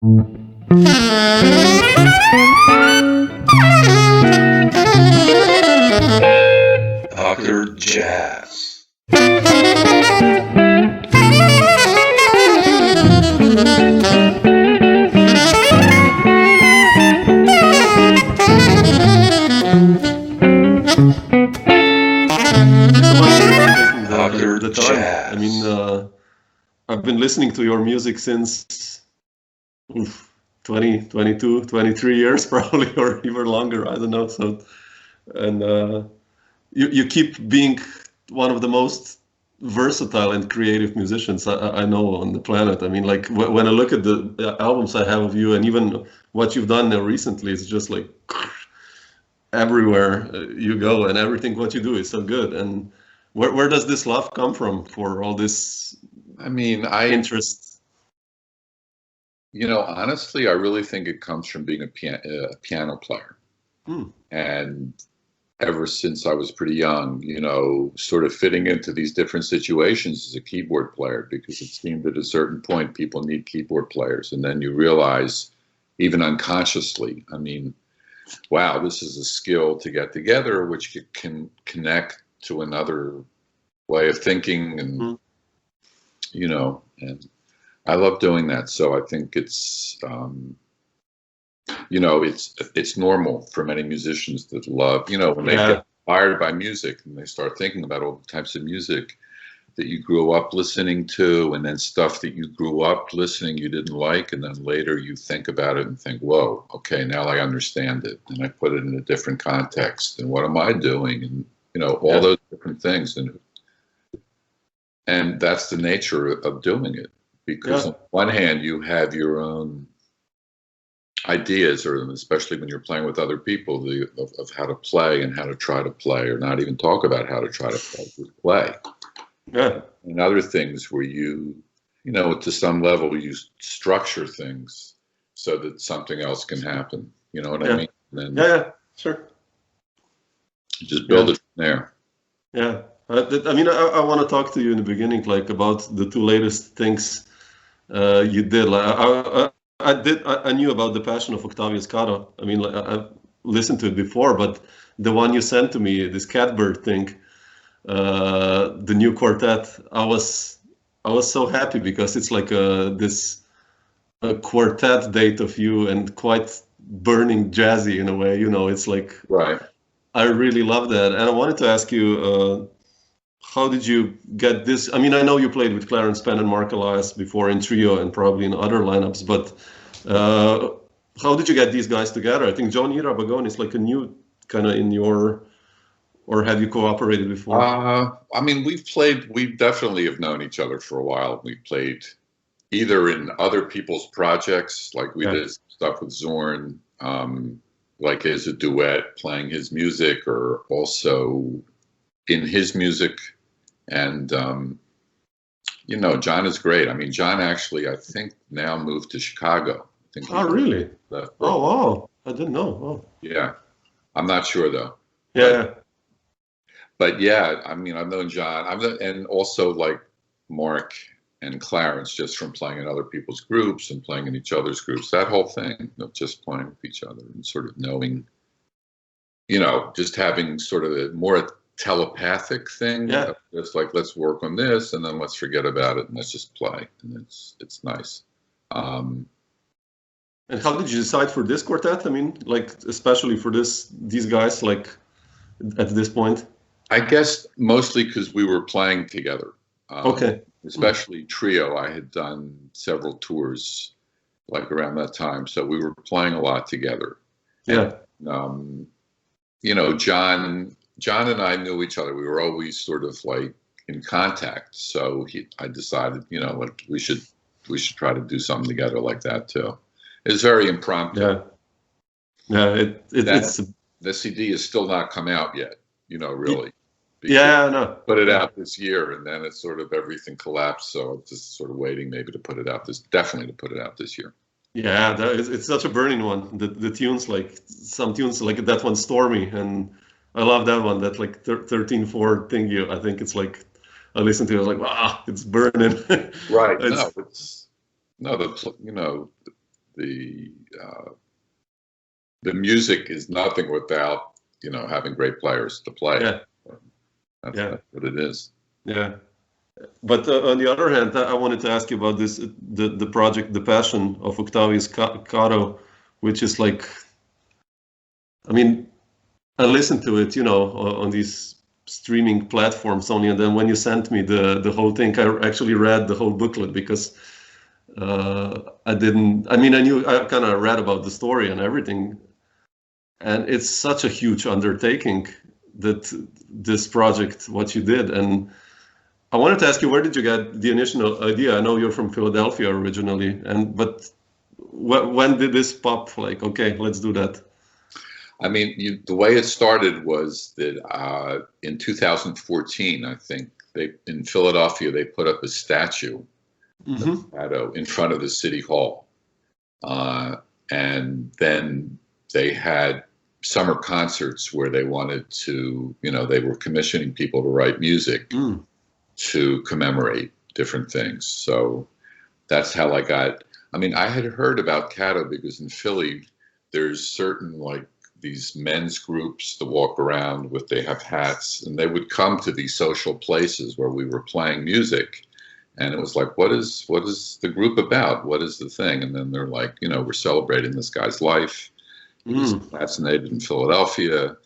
Dr. Jazz. The time. I mean, I've been listening to your music since 20, 22, 23 years probably, or even longer. I don't know. So, and you keep being one of the most versatile and creative musicians I know on the planet. I mean, like when I look at the albums I have of you, and even what you've done now recently, it's just like everywhere you go, and everything what you do is so good. And where does this love come from for all this? I mean, interest. You know, honestly, I really think it comes from being a piano player. And ever since I was pretty young, you know, sort of fitting into these different situations as a keyboard player, because it seemed at a certain point people need keyboard players. And then you realize, even unconsciously, I mean, wow, this is a skill to get together, which can connect to another way of thinking, and you know, and I love doing that. So I think it's you know, it's normal for many musicians that love, you know, when they get inspired by music and they start thinking about all the types of music that you grew up listening to, and then stuff that you grew up listening you didn't like, and then later you think about it and think, whoa, okay, now I understand it, and I put it in a different context, and what am I doing, and you know, all those different things. And that's the nature of doing it, because on one hand you have your own ideas, or especially when you're playing with other people, of how to play and how to try to play, or not even talk about how to try to play, just play. And other things where you know, to some level you structure things so that something else can happen. You know what I mean? And then, Sure. Just build it from there. Yeah. I mean, I want to talk to you in the beginning, like about the two latest things you did. Like, I knew about The Passion of Octavio Scala. I mean, like, I've listened to it before, but the one you sent to me, this Catbird thing, the new quartet, I was so happy, because it's like this quartet date of you, and quite burning jazzy in a way. You know, it's like I really love that. And I wanted to ask you, how did you get this? I mean, I know you played with Clarence Penn and Mark Alias before in trio and probably in other lineups, but how did you get these guys together? I think John Irabagon is like a new kind of in your, or have you cooperated before? I mean, we definitely have known each other for a while. We played either in other people's projects, like we did stuff with Zorn, like as a duet, playing his music, or also in his music. And, you know, John is great. I mean, John actually, I think, now moved to Chicago. I think really? Oh, wow. I didn't know. Oh. Yeah. I'm not sure, though. Yeah. But yeah, I mean, I've known John. And also like Mark and Clarence, just from playing in other people's groups and playing in each other's groups, that whole thing of just playing with each other and sort of knowing, you know, just having sort of a more telepathic thing. Just like, let's work on this and then let's forget about it and let's just play. And it's nice. And how did you decide for this quartet? I mean, like, especially for these guys, like at this point? I guess mostly because we were playing together. Especially trio. I had done several tours like around that time, so we were playing a lot together. And, you know, John and I knew each other. We were always sort of like in contact. So I decided, you know, like we should try to do something together like that too. It's very impromptu. It's the CD is still not come out yet, you know, really. No. Put it out this year, and then it's sort of everything collapsed. So I'm just sort of waiting maybe to put it out definitely to put it out this year. Yeah, it's such a burning one. The tunes, like some tunes, like that one, Stormy, and I love that one. That like 13/4 thing. I think it's like I listened to it. I was like, wow, it's burning. Right. You know, the music is nothing without, you know, having great players to play. Yeah. That's what it is. Yeah. But on the other hand, I wanted to ask you about this, the project, The Passion of Octavius Caro, which is like, I mean, I listened to it, you know, on these streaming platforms only, and then when you sent me the whole thing, I actually read the whole booklet because I knew, I kind of read about the story and everything, and it's such a huge undertaking that this project, what you did. And I wanted to ask you, where did you get the initial idea? I know you're from Philadelphia originally, but when did this pop? Like, okay, let's do that. I mean, the way it started was that in 2014, I think in Philadelphia they put up a statue in front of the city hall, and then they had summer concerts where they wanted to, you know, they were commissioning people to write music to commemorate different things. So that's how I got. I mean, I had heard about Cato because in Philly there's certain like these men's groups that walk around with, they have hats, and they would come to these social places where we were playing music, and it was like, what is the group about? What is the thing? And then they're like, you know, we're celebrating this guy's life. He was assassinated in Philadelphia.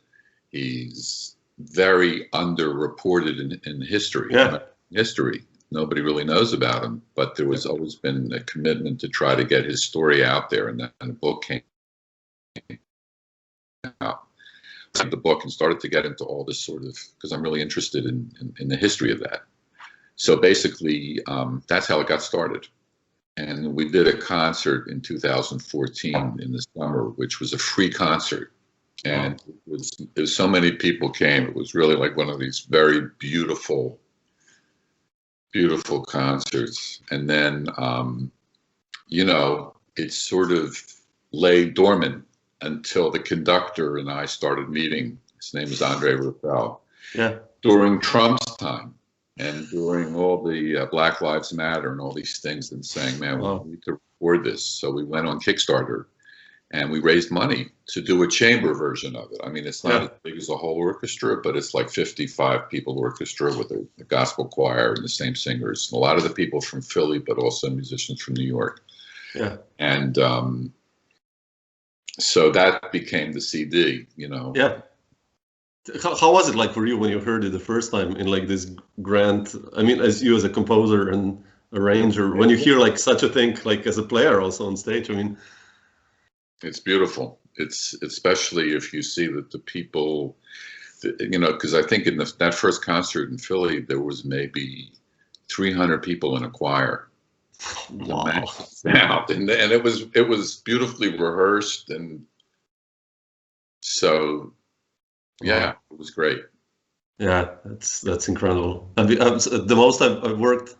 He's very underreported in history. Yeah. History. Nobody really knows about him, but there was always been a commitment to try to get his story out there, and then a book came out. I read the book and started to get into all this sort of, because I'm really interested in the history of that. So basically, that's how it got started. And we did a concert in 2014 in the summer, which was a free concert. And it was so many people came. It was really like one of these very beautiful, beautiful concerts. And then, you know, it sort of lay dormant until the conductor and I started meeting. His name is Andre Raffel. Yeah. During Trump's time and during all the Black Lives Matter and all these things, and saying, man, we need to record this. So we went on Kickstarter and we raised money to do a chamber version of it. I mean, it's not as big as a whole orchestra, but it's like 55 people orchestra with a gospel choir and the same singers. And a lot of the people from Philly, but also musicians from New York. Yeah. And so that became the CD, you know. Yeah. How was it like for you when you heard it the first time in like this grand, I mean, as you as a composer and arranger, when you hear like such a thing, like as a player also on stage, I mean. It's beautiful. It's especially if you see that the people, you know, because I think in that first concert in Philly, there was maybe 300 people in a choir. Wow. And it was beautifully rehearsed, and so yeah, it was great. Yeah, that's incredible. I mean, the most I've worked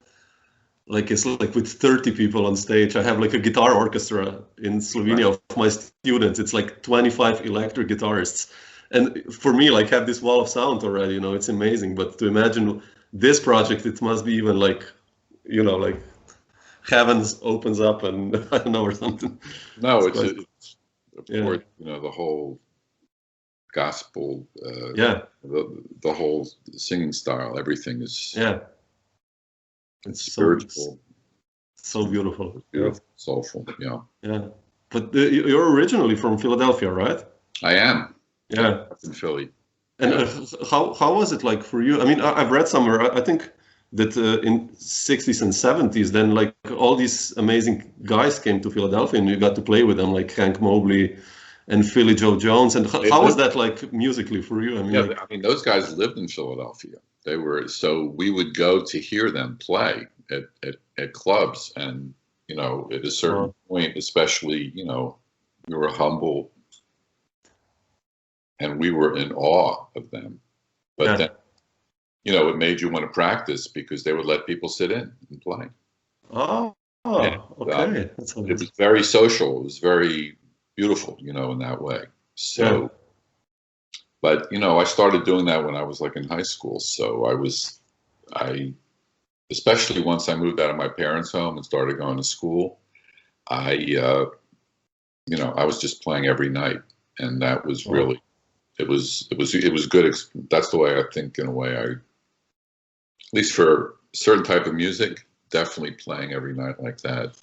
like is like with 30 people on stage. I have like a guitar orchestra in Slovenia of my students. It's like 25 electric guitarists, and for me, like have this wall of sound already. You know, it's amazing. But to imagine this project, it must be even like, you know, like heavens opens up and I don't know, or something. No, it's of course, you know, the whole gospel, the whole singing style, everything is it's spiritual, so beautiful, soulful, yeah. But you're originally from Philadelphia, right? I am. Yeah, in Philly. And how was it like for you? I mean, I've read somewhere, I think that in 60s and 70s, then like all these amazing guys came to Philadelphia and you got to play with them, like Hank Mobley and Philly Joe Jones. And how was that like musically for you? I mean, I mean, those guys lived in Philadelphia. They were, so we would go to hear them play at clubs, and you know, at a certain point, especially, you know, we were humble and we were in awe of them. But then, you know, it made you want to practice because they would let people sit in and play. Okay. It was very social. It was very beautiful, you know, in that way. So, but, you know, I started doing that when I was like in high school. So especially once I moved out of my parents' home and started going to school, I you know, I was just playing every night, and that was really, it was good. That's the way I think, in a way, at least for a certain type of music, definitely playing every night like that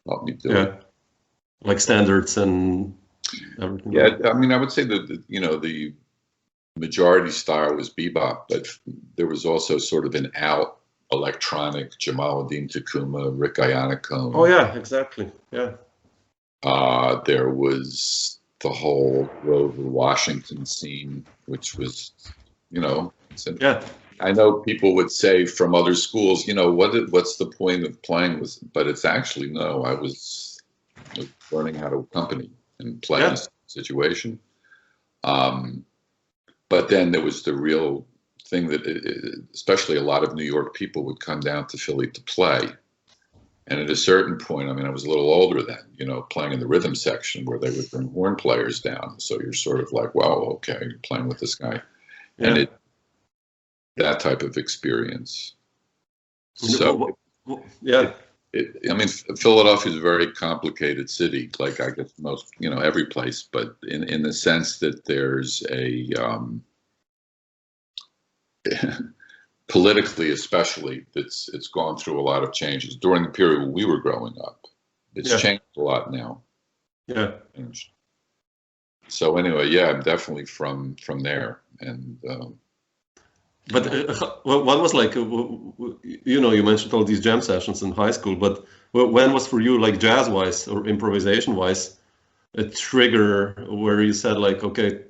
helped me do it. Like standards and everything. Yeah, I mean, I would say that, you know, the majority style was bebop, but there was also sort of an out electronic, Jamaluddin Takuma, Rick Iannacone. Oh yeah, exactly. Yeah. There was the whole Grover Washington scene, which was, you know, I know people would say from other schools, you know, what's the point of playing with? But it's actually, no, I was learning how to accompany and play in a situation. But then there was the real thing that, especially a lot of New York people would come down to Philly to play. And at a certain point, I mean, I was a little older then, you know, playing in the rhythm section where they would bring horn players down. So you're sort of like, wow, okay, you're playing with this guy. Yeah. And that type of experience. So, I mean, Philadelphia is a very complicated city, like I guess most, you know, every place, but in the sense that there's a, politically especially, it's gone through a lot of changes. During the period when we were growing up, it's changed a lot now. Yeah. So anyway, yeah, I'm definitely from there. And but what was like, you know, you mentioned all these jam sessions in high school, but when was for you, like jazz-wise or improvisation-wise, a trigger where you said like, okay,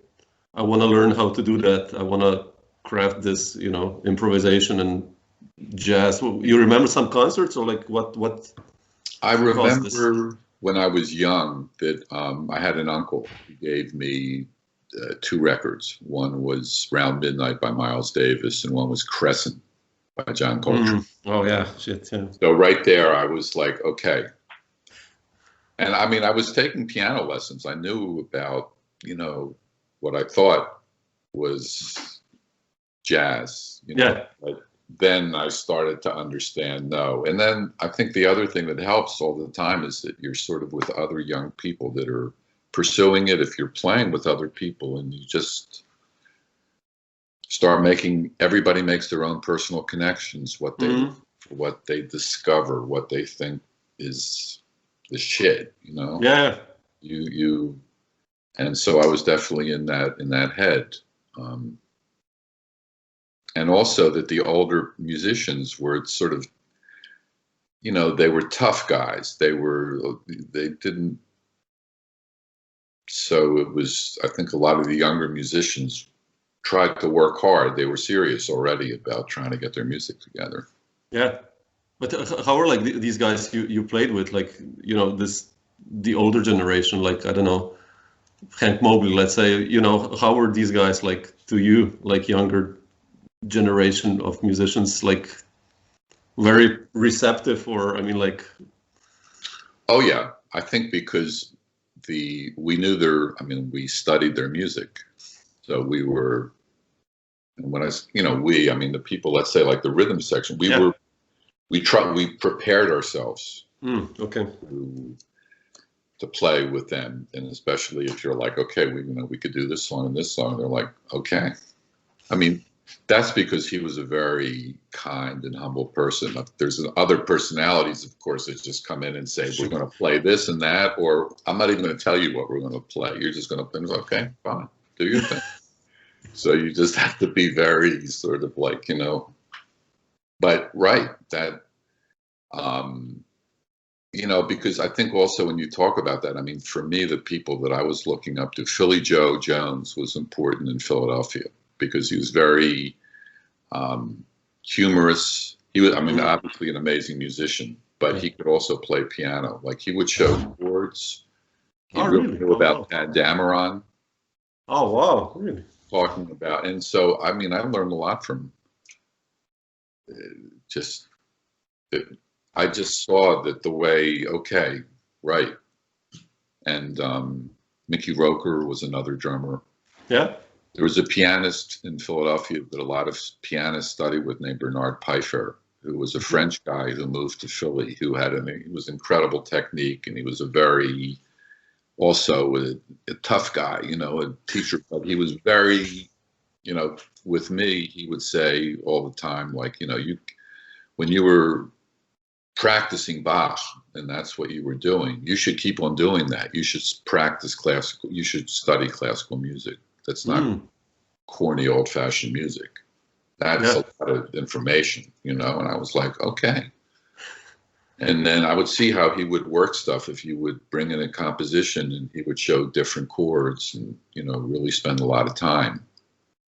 I want to learn how to do that. I want to craft this, you know, improvisation and jazz. You remember some concerts or like what? I remember when I was young that I had an uncle who gave me 2 records. One was Round Midnight by Miles Davis, and one was Crescent by John Coltrane. Oh yeah, shit. Yeah. So right there, I was like, okay. And I mean, I was taking piano lessons. I knew about, you know, what I thought was jazz. You know? But then I started to understand, no. And then I think the other thing that helps all the time is that you're sort of with other young people that are pursuing it. If you're playing with other people and you just start everybody makes their own personal connections, what they discover, what they think is the shit, you know? Yeah. And so I was definitely in that head. And also that the older musicians were sort of, you know, they were tough guys. They didn't. So it was, I think a lot of the younger musicians tried to work hard. They were serious already about trying to get their music together. Yeah. But how are like these guys you played with, like, you know, the older generation, like, I don't know, Hank Mobley, let's say, you know, how were these guys like to you, like younger generation of musicians, like very receptive, or I mean, like? Oh yeah, I think because we knew we studied their music, so we were, and when I mean the people, let's say like the rhythm section, we prepared ourselves to play with them, and especially if you're like, okay, we could do this song and this song, they're like, okay. I mean, that's because he was a very kind and humble person. There's other personalities, of course, that just come in and say, we're going to play this and that, or I'm not even going to tell you what we're going to play. You're just going to play. Okay, fine, do your thing. So you just have to be very sort of like, you know, but that, you know, because I think also when you talk about that, I mean, for me, the people that I was looking up to, Philly Joe Jones was important in Philadelphia, because he was very humorous. He was, I mean, obviously an amazing musician, but he could also play piano. Like he would show chords. He really knew about Dameron. Oh, wow, really? Talking about, and so, I mean, I learned a lot from I just saw that the way, okay, right. And Mickey Roker was another drummer. Yeah. There was a pianist in Philadelphia that a lot of pianists studied with named Bernard Pfeiffer, who was a French guy who moved to Philly, who he was incredible technique, and he was a very also a tough guy, you know, a teacher, but he was very, you know, with me, he would say all the time, like, you know, when you were practicing Bach and that's what you were doing, you should keep on doing that. You should practice classical, you should study classical music. That's not corny old-fashioned music. That's a lot of information, you know, and I was like, okay. And then I would see how he would work stuff if you would bring in a composition and he would show different chords and, you know, really spend a lot of time.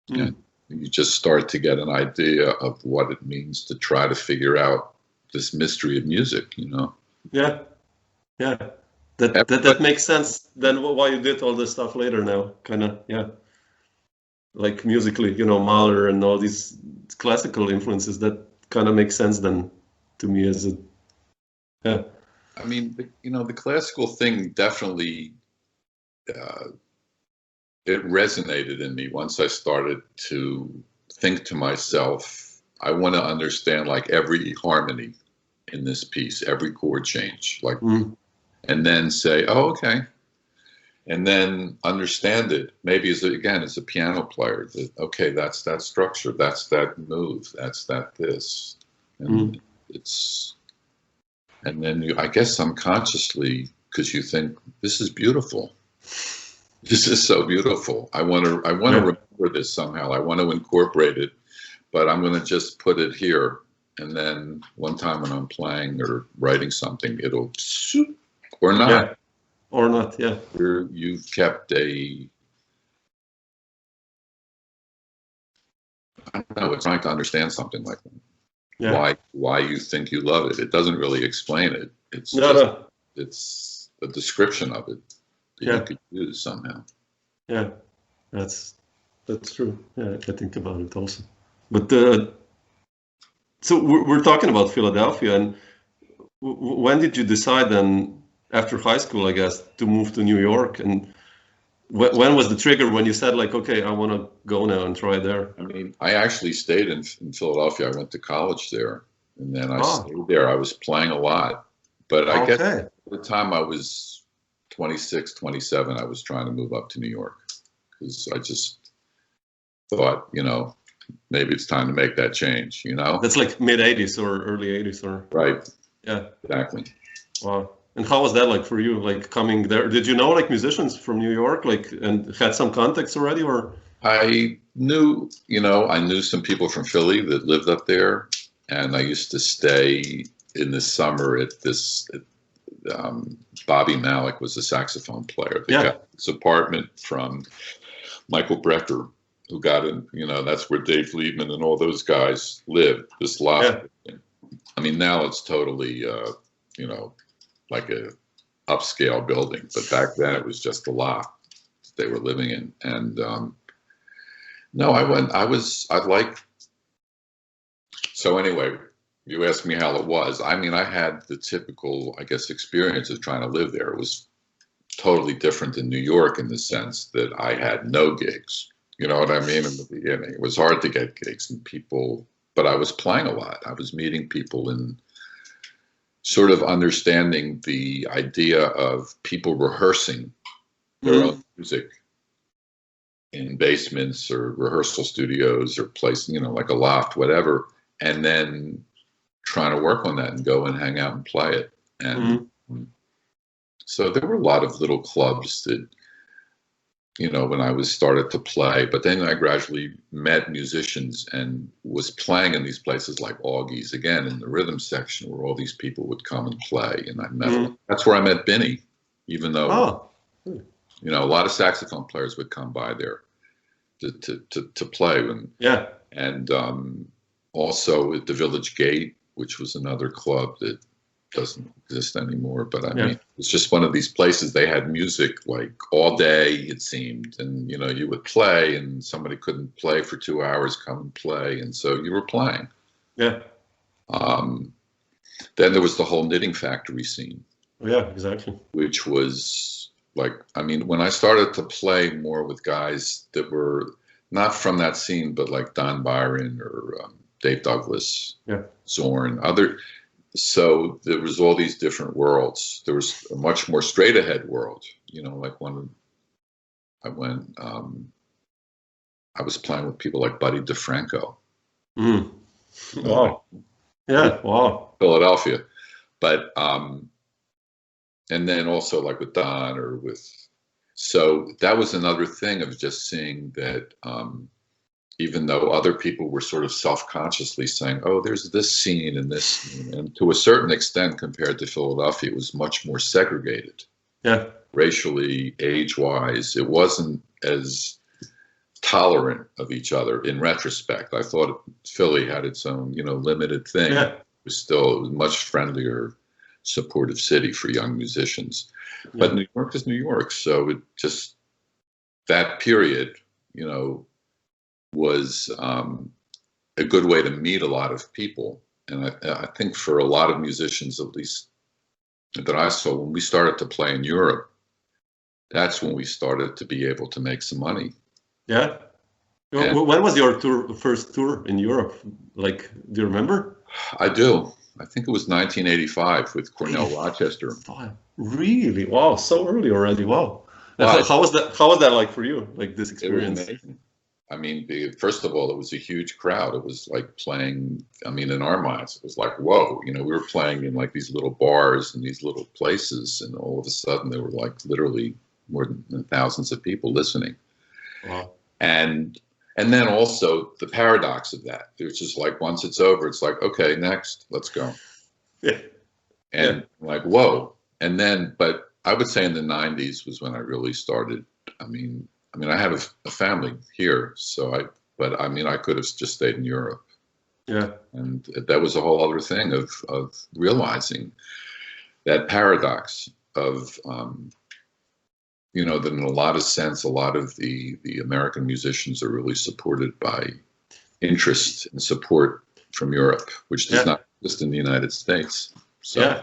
And you just start to get an idea of what it means to try to figure out this mystery of music, you know? Yeah. Yeah. That makes sense then why you did all this stuff later now, kind of, yeah. Like musically, you know, Mahler and all these classical influences, that kind of makes sense then to me as a, yeah. I mean, you know, the classical thing definitely, it resonated in me once I started to think to myself, I want to understand like every harmony in this piece, every chord change, like, and then say, oh, okay. And then understand it, maybe as a piano player, that, okay, that's that structure, that's that move, that's that this. And and then I guess unconsciously, because you think, this is beautiful. This is so beautiful. I want to remember this somehow. I want to incorporate it, but I'm going to just put it here. And then one time when I'm playing or writing something, it'll, or not. Yeah. Or not, yeah. You've kept I don't know, it's trying to understand something like that. Yeah. Why you think you love it. It doesn't really explain it. It's it's a description of it that you could use somehow. Yeah, that's true. Yeah, I think about it also. But so we're talking about Philadelphia, and when did you decide then, after high school, I guess, to move to New York? And when was the trigger when you said, like, okay, I want to go now and try there? I mean, I actually stayed in Philadelphia. I went to college there, and then I stayed there. I was playing a lot. But I guess at the time I was 26, 27, I was trying to move up to New York because I just thought, you know, maybe it's time to make that change, you know? That's like mid-'80s or early 80s or... Right. Yeah. Exactly. Wow. And how was that like for you, like coming there? Did you know like musicians from New York, like, and had some contacts already, or? I knew, you know, I knew some people from Philly that lived up there, and I used to stay in the summer at this, Bobby Malik was a saxophone player. They got this apartment from Michael Brecker, who got in, you know, that's where Dave Liebman and all those guys lived, this loft. Yeah. I mean, now it's totally, you know, like a upscale building, but back then it was just a loft they were living in. And no, so anyway, you asked me how it was. I mean, I had the typical, I guess, experience of trying to live there. It was totally different than New York in the sense that I had no gigs. You know what I mean? In the beginning, it was hard to get gigs and people, but I was playing a lot. I was meeting people and sort of understanding the idea of people rehearsing their own music in basements or rehearsal studios or places, you know, like a loft, whatever, and then trying to work on that and go and hang out and play it. And so there were a lot of little clubs that, you know, when I started to play, but then I gradually met musicians and was playing in these places like Augie's, again, in the rhythm section where all these people would come and play. And I met them. That's where I met Benny, even though, you know, a lot of saxophone players would come by there to play. And also at the Village Gate, which was another club that doesn't exist anymore, but I mean, it's just one of these places. They had music like all day, it seemed, and you know, you would play and somebody couldn't play for 2 hours, come and play, and so you were playing. Then there was the whole Knitting Factory scene. Yeah, exactly. Which was like, I mean, when I started to play more with guys that were not from that scene, but like Don Byron or Dave Douglas, Zorn, so there was all these different worlds. There was a much more straight ahead world, you know, like when I went, I was playing with people like Buddy DeFranco. Mm. Wow. Yeah. Wow. Philadelphia. But, and then also like with Don or with, so that was another thing of just seeing that, even though other people were sort of self-consciously saying, oh, there's this scene and this scene, and to a certain extent compared to Philadelphia, it was much more segregated. Yeah. Racially, age-wise, it wasn't as tolerant of each other in retrospect. I thought Philly had its own, you know, limited thing. Yeah. It was a much friendlier, supportive city for young musicians. Yeah. But New York is New York, so it just, that period, you know, was a good way to meet a lot of people. And I think for a lot of musicians, at least that I saw, when we started to play in Europe, that's when we started to be able to make some money. Yeah. And when was your first tour in Europe? Like, do you remember? I do. I think it was 1985 with Cornell Rochester. Really? Wow, so early already. Wow. How was that like for you? Like this experience? It was amazing. I mean, first of all, it was a huge crowd. It was like playing, I mean, in our minds, it was like, whoa, you know, we were playing in like these little bars and these little places, and all of a sudden there were like literally more than thousands of people listening. Wow. And then also the paradox of that. It's just like, once it's over, it's like, okay, next, let's go. Yeah. And like, whoa. And then, but I would say in the 90s was when I really started, I mean, I have a family here, so I could have just stayed in Europe. Yeah. And that was a whole other thing of realizing that paradox of, you know, that in a lot of sense, a lot of the American musicians are really supported by interest and support from Europe, which does not exist in the United States. So. Yeah,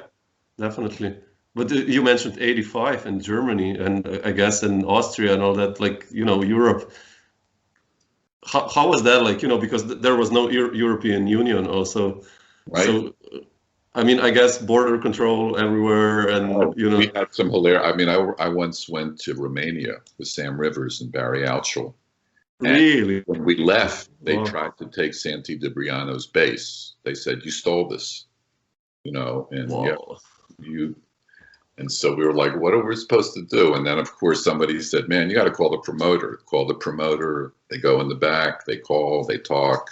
definitely. But you mentioned 85 in Germany, and I guess in Austria and all that, like, you know, Europe. How was that like, you know, because there was no European Union also. Right. So, I mean, I guess border control everywhere, and, you know. We had some hilarious, I mean, I once went to Romania with Sam Rivers and Barry Altschul. Really? When we left, they tried to take Santi Debriano's bass. They said, you stole this, you know, and and so we were like, what are we supposed to do? And then, of course, somebody said, man, you got to call the promoter. Call the promoter. They go in the back. They call. They talk.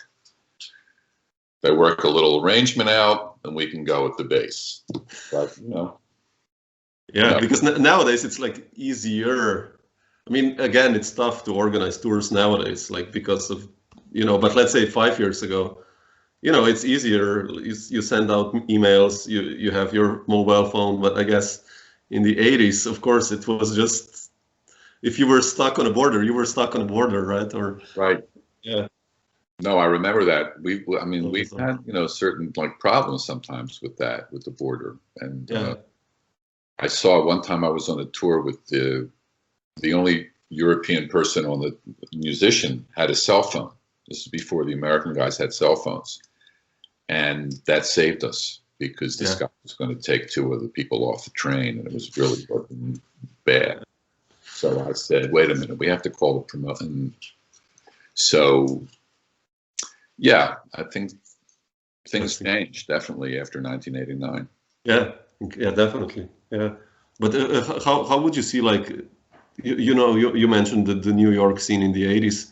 They work a little arrangement out, and we can go with the bass. But, you know. Yeah, because nowadays it's like easier. I mean, again, it's tough to organize tours nowadays, like because of, you know, but let's say 5 years ago, you know, it's easier. You send out emails, you have your mobile phone, but I guess in the 80s, of course, it was just, if you were stuck on a border, you were stuck on a border, right? Or right. Yeah. No, I remember that. We've had, you know, certain like problems sometimes with that, with the border. And I saw one time I was on a tour with the only European person on the musician had a cell phone. This is before the American guys had cell phones. And that saved us, because this guy was going to take two of the people off the train, and it was really bad. So I said, wait a minute, we have to call the promoter. So, yeah, I think things changed definitely after 1989. Yeah, definitely. Yeah. But how would you see, like, you know, you mentioned the New York scene in the 80s,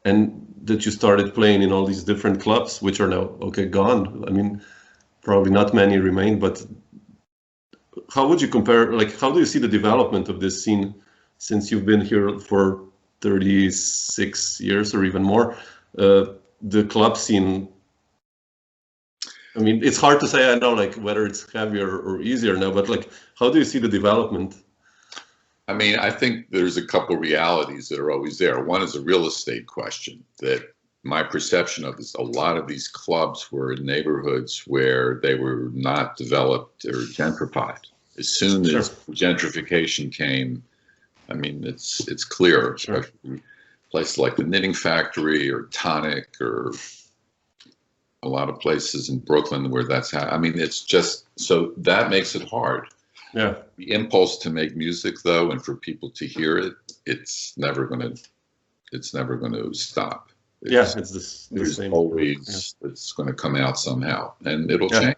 and that you started playing in all these different clubs, which are now, gone. I mean, probably not many remain, but how would you compare, like, how do you see the development of this scene since you've been here for 36 years or even more? The club scene, I mean, it's hard to say, I know, like, whether it's heavier or easier now, but, like, how do you see the development? I mean, I think there's a couple realities that are always there. One is a real estate question, that my perception of is a lot of these clubs were in neighborhoods where they were not developed or gentrified. As soon as gentrification came, I mean, it's clear, especially places like the Knitting Factory or Tonic or a lot of places in Brooklyn where that's I mean, it's just, so that makes it hard. Yeah. The impulse to make music, though, and for people to hear it, it's never going to stop. It's the same. Always, it's going to come out somehow, and it'll change.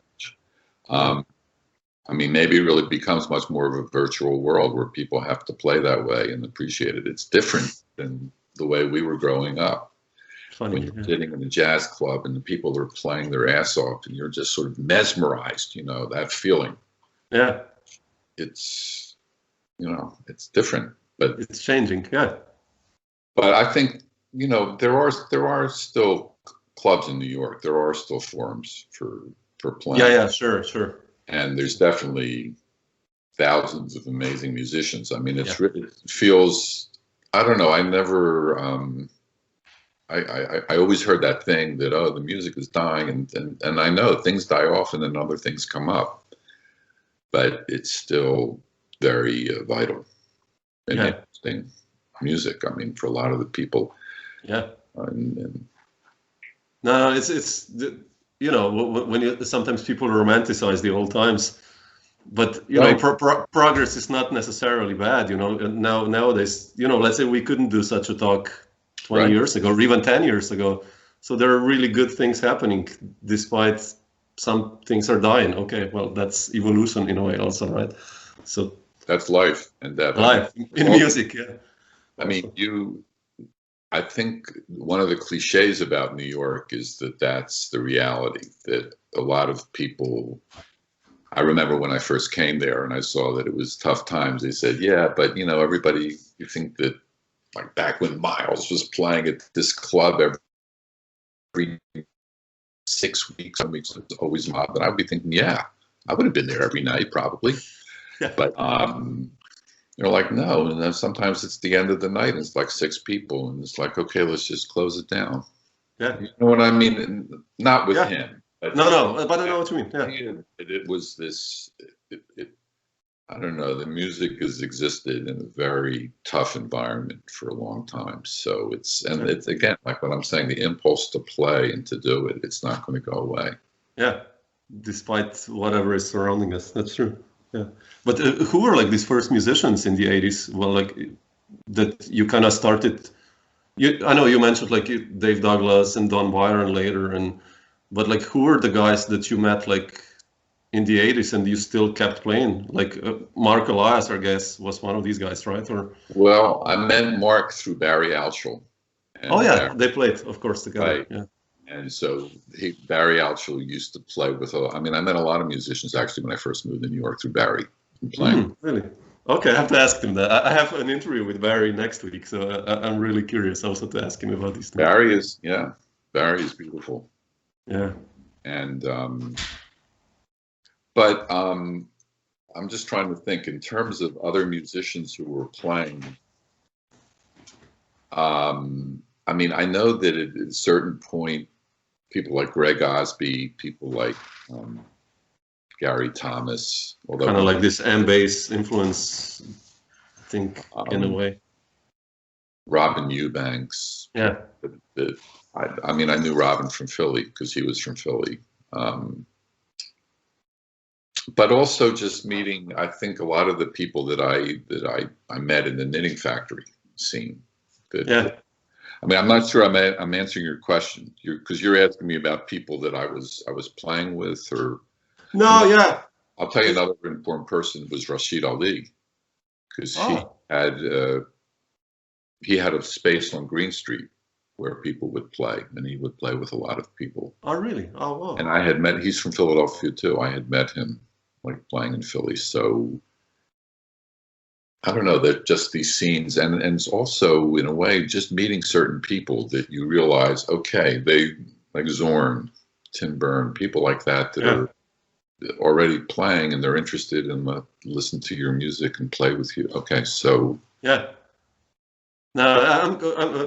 I mean, maybe it really becomes much more of a virtual world where people have to play that way and appreciate it. It's different than the way we were growing up. Funny, when you're sitting in a jazz club and the people are playing their ass off and you're just sort of mesmerized, that feeling. Yeah. It's, it's different, but it's changing. Yeah. But I think, there are still clubs in New York. There are still forums for playing. Yeah, sure. And there's definitely thousands of amazing musicians. I mean, it feels, I don't know, I never, I always heard that thing that, the music is dying, and I know things die off and then other things come up, but it's still very vital and interesting music. I mean, for a lot of the people. Yeah. No, it's when sometimes people romanticize the old times, but progress is not necessarily bad. Nowadays, let's say we couldn't do such a talk 20 years ago or even 10 years ago. So there are really good things happening despite some things are dying. Okay, well, that's evolution in a way also, right? So that's life and death. Life in music, yeah. I mean, I think one of the cliches about New York is that that's the reality, that a lot of people, I remember when I first came there and I saw that it was tough times, they said, yeah, but everybody, you think that like back when Miles was playing at this club every 6 weeks, some weeks, it was always mob, and I'd be thinking, yeah, I would have been there every night probably. But they're like, no, and then sometimes it's the end of the night and it's like 6 people and it's like, okay, let's just close it down. Yeah. You know what I mean? And not with him. But no, but I know what you mean. Yeah. It was this, I don't know, the music has existed in a very tough environment for a long time. So it's again, like what I'm saying, the impulse to play and to do it, it's not going to go away. Yeah. Despite whatever is surrounding us. That's true. Yeah, but who were like these first musicians in the 80s? Well, like that you kind of started. I know you mentioned like Dave Douglas and Don Byron later, but like who were the guys that you met like in the 80s and you still kept playing? Like Mark Alias, I guess, was one of these guys, right? Or well, I met Mark through Barry Altschul. They played, of course, together. Right. Yeah. And so Barry Altschul used to play with, I met a lot of musicians actually when I first moved to New York through Barry. Playing. Really? Okay, I have to ask him that. I have an interview with Barry next week, so I'm really curious also to ask him about these things. Barry is beautiful. Yeah. And, but I'm just trying to think in terms of other musicians who were playing. I know that at a certain point, people like Greg Osby, people like Gary Thomas, although kind of like this M-bass influence, I think, in a way. Robin Eubanks. Yeah. I knew Robin from Philly because he was from Philly. But also just meeting, I think, a lot of the people that I met in the knitting factory scene. I'm not sure I'm answering your question because you're asking me about people that I was playing with or. No, yeah. I'll tell you another important person was Rashid Ali, because he had a space on Green Street where people would play, and he would play with a lot of people. Oh, really? Oh, wow. And he's from Philadelphia too. I had met him like playing in Philly. So I don't know, that just these scenes, and it's also in a way just meeting certain people that you realize, okay, they like Zorn, Tim Byrne, people like that are already playing and they're interested in listen to your music and play with you. Okay, so yeah. Now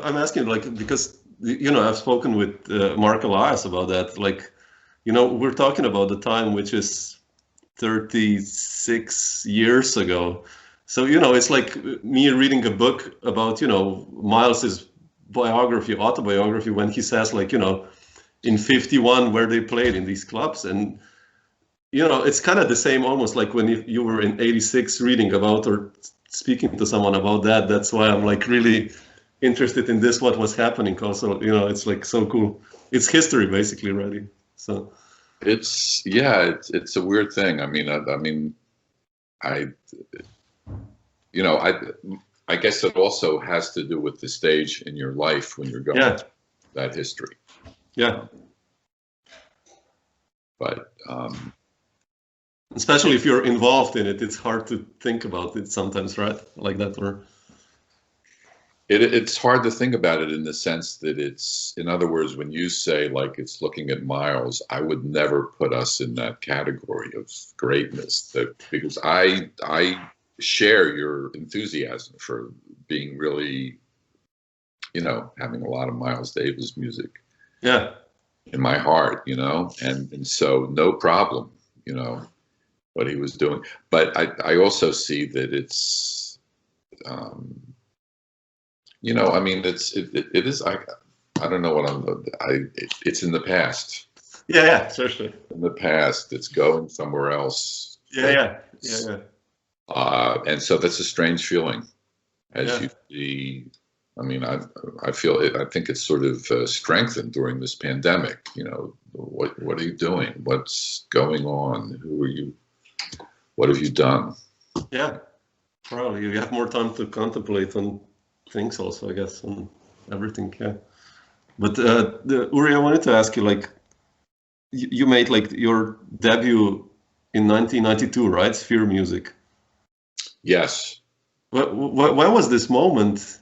I'm asking like because I've spoken with Mark Alias about that. Like, we're talking about the time which is 36 years ago. So it's like me reading a book about Miles's autobiography when he says like in 51 where they played in these clubs. And, you know, it's kind of the same almost like when you were in 86 reading about or speaking to someone about that. That's why I'm like really interested in this, what was happening also. You know, it's like so cool. It's history basically already. So it's a weird thing. I mean, you know, I guess it also has to do with the stage in your life when you're going through that history. Yeah. But especially if you're involved in it, it's hard to think about it sometimes, right? Like that, or it's hard to think about it in the sense that it's, in other words, when you say like it's looking at miles, I would never put us in that category of greatness, because I share your enthusiasm for being really, you know, having a lot of Miles Davis music in my heart, you know, and so no problem, you know, what he was doing. But I also see that it's, you know, I mean, it is, I don't know what it's in the past. Yeah, certainly. In the past, it's going somewhere else. Yeah. And so that's a strange feeling, as you see. I mean, I feel it. I think it's sort of strengthened during this pandemic. You know, what are you doing? What's going on? Who are you? What have you done? Yeah, probably you have more time to contemplate on things, also, I guess, on everything. Yeah, but Uri, I wanted to ask you, like, you made like your debut in 1992, right? Sphere Music. Yes. When was this moment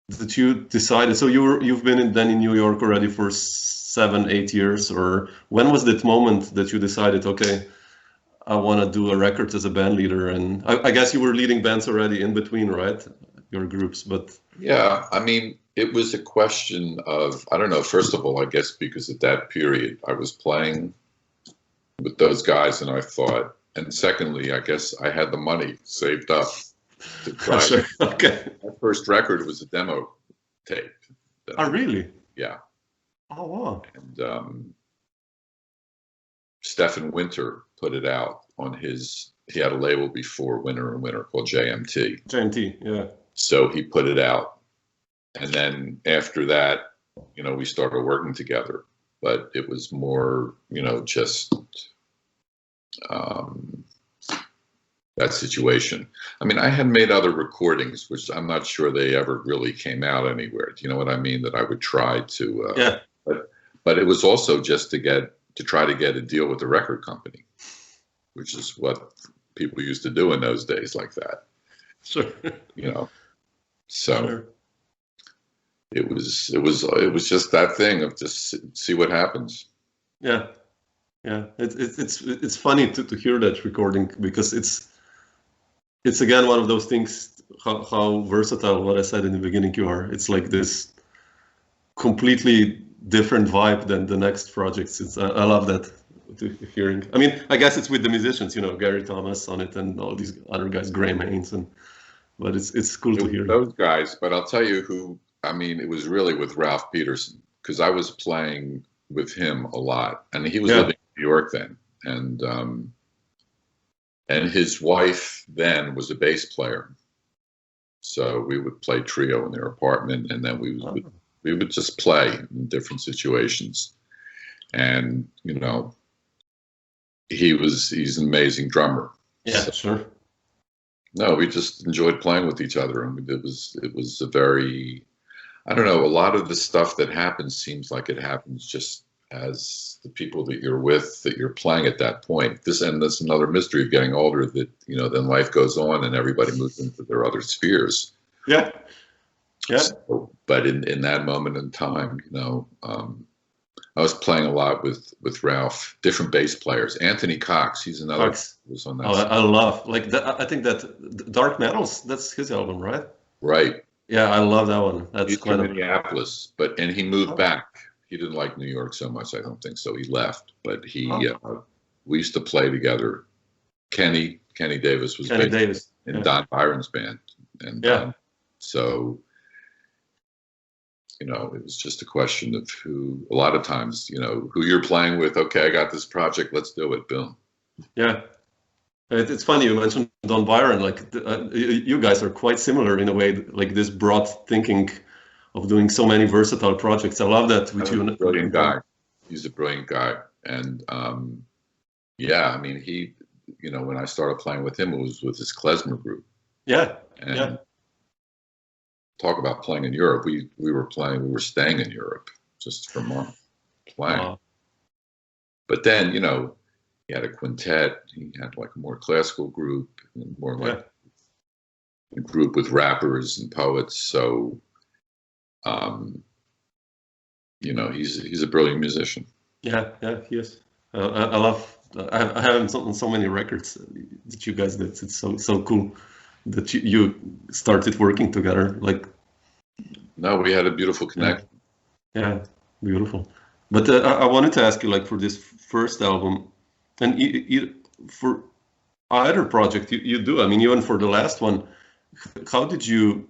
that you decided? So you've been then in New York already for 7-8 years, or when was that moment that you decided, okay, I want to do a record as a band leader? And I guess you were leading bands already in between, right? Your groups, but yeah, I mean, it was a question of, I don't know. First of all, I guess because at that period I was playing with those guys, and I thought. And secondly, I guess I had the money saved up to try. Sure. Okay. My first record was a demo tape. Oh, really? Yeah. Oh, wow. And Stephen Winter put it out on his. He had a label before Winter and Winter called JMT. JMT, yeah. So he put it out, and then after that, you know, we started working together. But it was more, you know, just. That situation. I mean, I had made other recordings, which I'm not sure they ever really came out anywhere. Do you know what I mean? That I would try to. But it was also just to try to get a deal with the record company, which is what people used to do in those days, like that. Sure. You know. So it was just that thing of just see what happens. Yeah. Yeah, it's funny to hear that recording, because it's again one of those things, how versatile, what I said in the beginning you are. It's like this completely different vibe than the next projects. I love that hearing. I mean, I guess it's with the musicians, you know, Gary Thomas on it and all these other guys, Graham Haynes, but it's cool to hear those guys. But I'll tell you who. I mean, it was really with Ralph Peterson, because I was playing with him a lot, and he was living in New York then, and his wife then was a bass player, so we would play trio in their apartment, and then we would just play in different situations, and you know, he's an amazing drummer. Yeah, so, sure. No, we just enjoyed playing with each other, and it was a very, I don't know, a lot of the stuff that happens seems like it happens just as the people that you're with, that you're playing at that point. That's another mystery of getting older, that, you know, then life goes on and everybody moves into their other spheres. Yeah. Yeah. So, but in that moment in time, you know, I was playing a lot with Ralph, different bass players. Anthony Cox, he's another. Cox. Was on that. Oh, I love, like that. I think that Dark Metals, that's his album, right? Right. Yeah, I love that one. That's he's from Minneapolis, and he moved back. He didn't like New York so much, I don't think, so he left. But we used to play together. Kenny Davis was in Don Byron's band, and so you know, it was just a question of who, a lot of times, you know, who you're playing with. Okay, I got this project, let's do it, boom. Yeah. It's funny you mentioned Don Byron, like you guys are quite similar in a way, like this broad thinking of doing so many versatile projects. I love that with you. He's a brilliant guy. He's a brilliant guy. And yeah, I mean, he, you know, when I started playing with him, it was with his klezmer group. Yeah. And yeah. Talk about playing in Europe. We were staying in Europe just for months playing. But then, you know, he had a quintet. He had like a more classical group, and more like a group with rappers and poets. So, you know, he's a brilliant musician. Yeah, he is. I love. I have him on so many records that you guys did. It's so cool that you started working together. Like, no, we had a beautiful connection. Yeah, beautiful. But I wanted to ask you, like, for this first album, and for either project you do, I mean, even for the last one, how did you,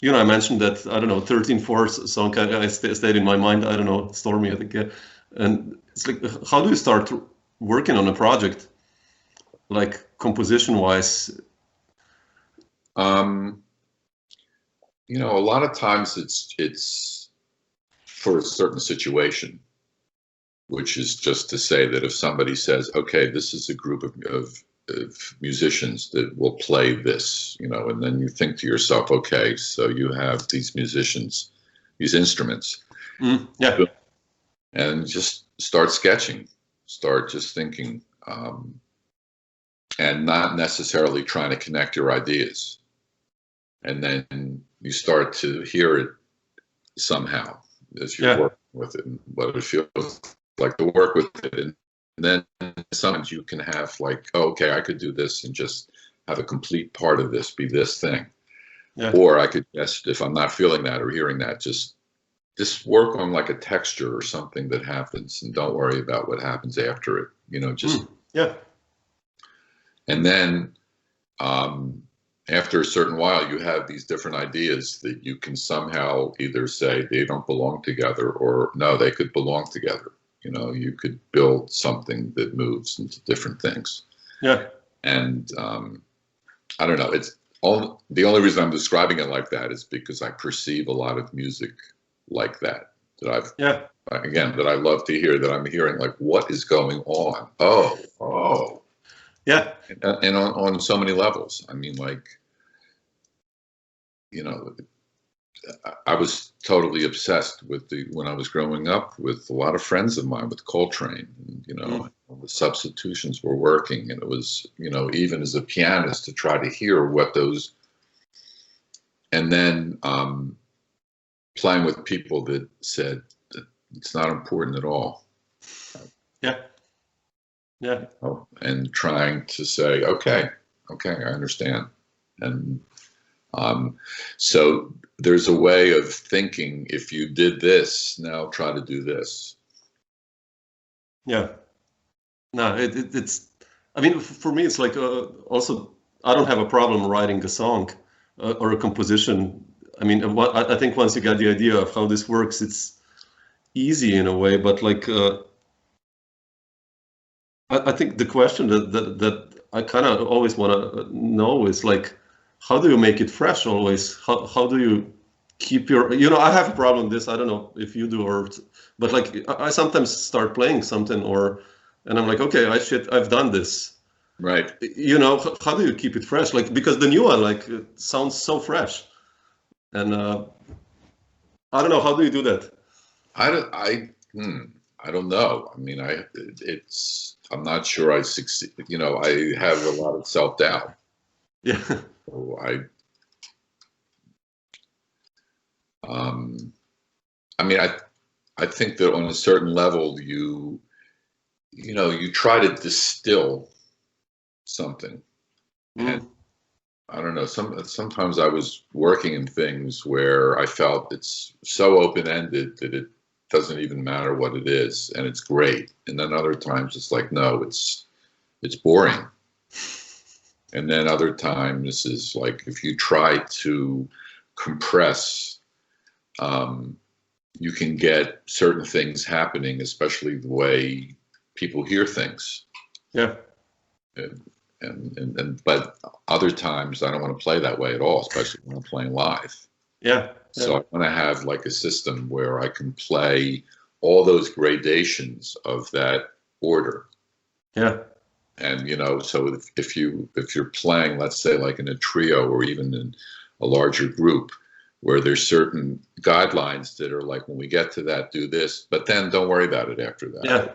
you know, I mentioned that, I don't know, 13/4 song I stayed in my mind, I don't know, Stormy, I think, yeah. And it's like, how do you start working on a project, like composition-wise? You know, a lot of times it's for a certain situation, which is just to say that if somebody says, okay, this is a group of musicians that will play this, you know, and then you think to yourself, okay, so you have these musicians, these instruments. Yeah. And just start sketching, start just thinking, and not necessarily trying to connect your ideas. And then you start to hear it somehow as you're working with it and what it feels like to work with it. And then sometimes you can have like, oh, okay, I could do this and just have a complete part of this be this thing. Yeah. Or I could just, if I'm not feeling that or hearing that, just work on like a texture or something that happens and don't worry about what happens after it, you know, just. Yeah. And then after a certain while, you have these different ideas that you can somehow either say they don't belong together or no, they could belong together. You know, you could build something that moves into different things. Yeah. And I don't know, the only reason I'm describing it like that is because I perceive a lot of music like that that I love to hear, that I'm hearing like, what is going on? Oh. Yeah. And on so many levels. I mean, like, you know, I was totally obsessed with when I was growing up with a lot of friends of mine with Coltrane, and, you know, the substitutions were working, and it was, you know, even as a pianist to try to hear what those, and then playing with people that said that it's not important at all. Yeah. Yeah. And trying to say, okay, I understand. And so there's a way of thinking, if you did this, now try to do this. Yeah. No, it's, I mean, for me, it's like also, I don't have a problem writing a song or a composition. I mean, I think once you get the idea of how this works, it's easy in a way, but like, I think the question that I kind of always want to know is like, how do you make it fresh always? How do you keep your, you know, I have a problem with this, I don't know if you do, but like I sometimes start playing something and I'm like, okay, I've done this. Right. You know, how do you keep it fresh? Like, because the new one, like, it sounds so fresh. And I don't know, how do you do that? I don't know. I mean, I'm not sure I succeed. You know, I have a lot of self-doubt. Yeah. So I mean, I think that on a certain level, you try to distill something. And I don't know, sometimes I was working in things where I felt it's so open-ended that it doesn't even matter what it is, and it's great. And then other times it's like, no, it's boring. And then other times is like, if you try to compress you can get certain things happening, especially the way people hear things. Yeah. But other times I don't want to play that way at all, especially when I'm playing live. Yeah. So I want to have like a system where I can play all those gradations of that order. Yeah. And so if you're playing, let's say like in a trio or even in a larger group, where there's certain guidelines that are like, when we get to that, do this, but then don't worry about it after that. Yeah,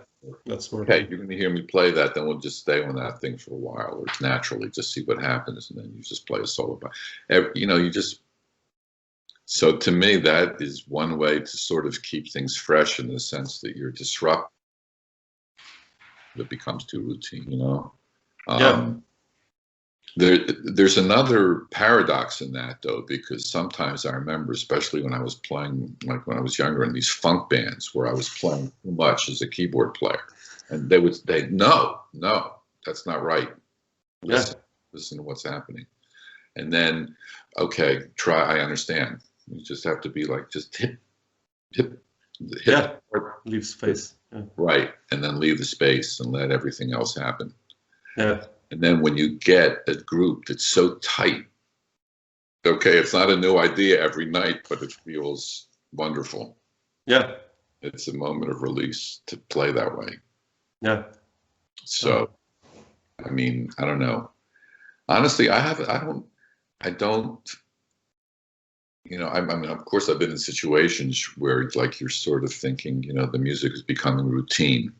that's smart. Okay, you're going to hear me play that, then we'll just stay on that thing for a while, or naturally just see what happens, and then you just play a solo. So to me, that is one way to sort of keep things fresh, in the sense that you're disrupted. It becomes too routine, Yeah. There's another paradox in that, though, because sometimes I remember, especially when I was playing, like when I was younger, in these funk bands where I was playing too much as a keyboard player, and no, that's not right. Listen to what's happening, and then okay, I understand. You just have to be like, just hit. Leave space. Yeah. Right, and then leave the space and let everything else happen. Yeah. And then when you get a group that's so tight, okay, it's not a new idea every night, but it feels wonderful. Yeah. It's a moment of release to play that way. Yeah. So, I mean, I don't know. Honestly, I don't, I mean, of course, I've been in situations where it's like you're sort of thinking, the music is becoming routine,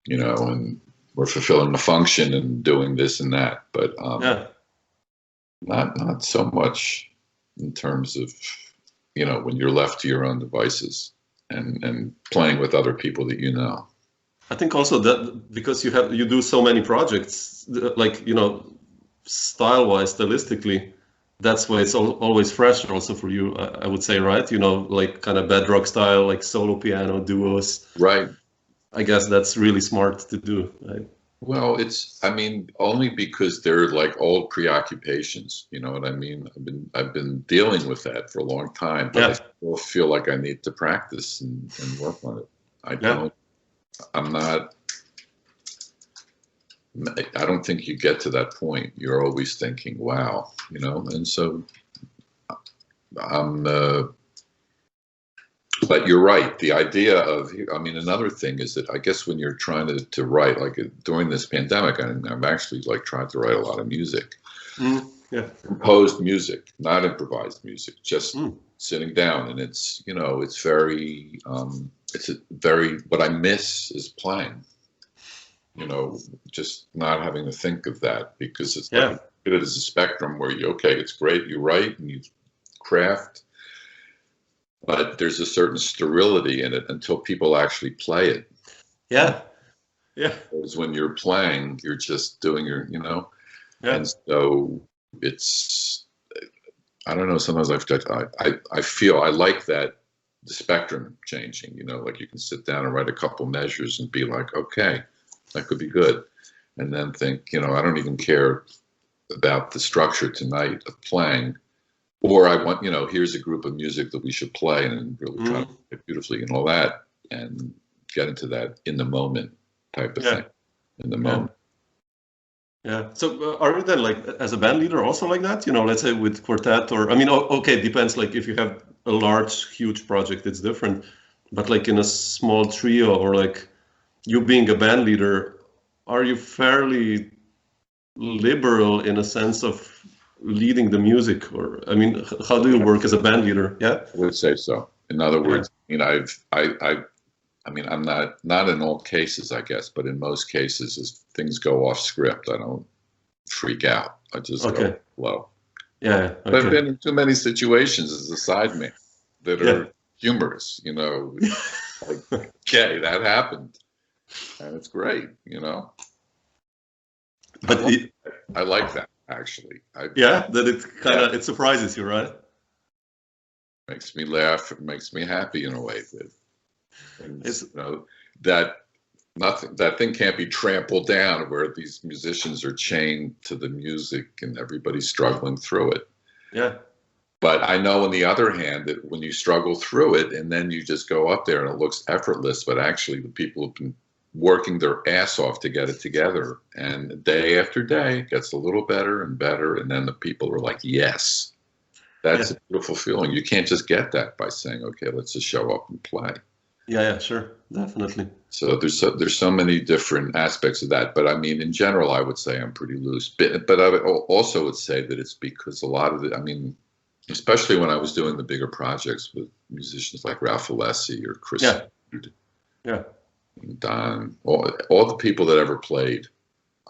and we're fulfilling a function and doing this and that, but not so much in terms of, when you're left to your own devices and playing with other people that I think also that because you do so many projects, like, style-wise, stylistically, that's why it's always fresh also for you, I would say, right? Like kind of bedrock style, like solo piano duos. Right. I guess that's really smart to do, right? Well, only because they're like old preoccupations. You know what I mean? I've been dealing with that for a long time, but I still feel like I need to practice and work on it. I don't think you get to that point. You're always thinking, wow, and so but you're right. The idea of, another thing is that I guess when you're trying to write, like during this pandemic, I've actually like tried to write a lot of music, composed music, not improvised music, just sitting down. And it's, it's very, what I miss is playing, just not having to think of that, because it's like it is a spectrum where it's great, you write and you craft, but there's a certain sterility in it until people actually play it. Yeah. Because when you're playing, you're just doing your, and so it's, I don't know, sometimes I feel I like that, the spectrum changing, like you can sit down and write a couple measures and be like, okay, that could be good. And then think, I don't even care about the structure tonight of playing. Or I want, here's a group of music that we should play and really try to play it beautifully and all that, and get into that in the moment type of thing, in the moment. Yeah. So are you then, like, as a band leader also like that? Let's say with quartet, or, okay, it depends. Like if you have a large, huge project, it's different. But like in a small trio, or like you being a band leader, are you fairly liberal in a sense of leading the music, or how do you work as a band leader? I would say so. In other words, I'm not in all cases, I guess, but in most cases, as things go off script, I don't freak out. I just go flow. But I've been in too many situations as a sideman that are humorous, like, okay, that happened, and it's great, But I like that. Actually, that it surprises you, right? Makes me laugh. It makes me happy in a way. That thing can't be trampled down, where these musicians are chained to the music and everybody's struggling through it. But I know on the other hand that when you struggle through it and then you just go up there and it looks effortless, but actually the people have been working their ass off to get it together. And day after day it gets a little better and better. And then the people are like, yes, that's a beautiful feeling. You can't just get that by saying, okay, let's just show up and play. Yeah, sure. Definitely. So there's so many different aspects of that. But I mean, in general, I would say I'm pretty loose. But I also would say that it's because a lot of it, I mean, especially when I was doing the bigger projects with musicians like Ralph Alessi or Chris, Don, all the people that ever played,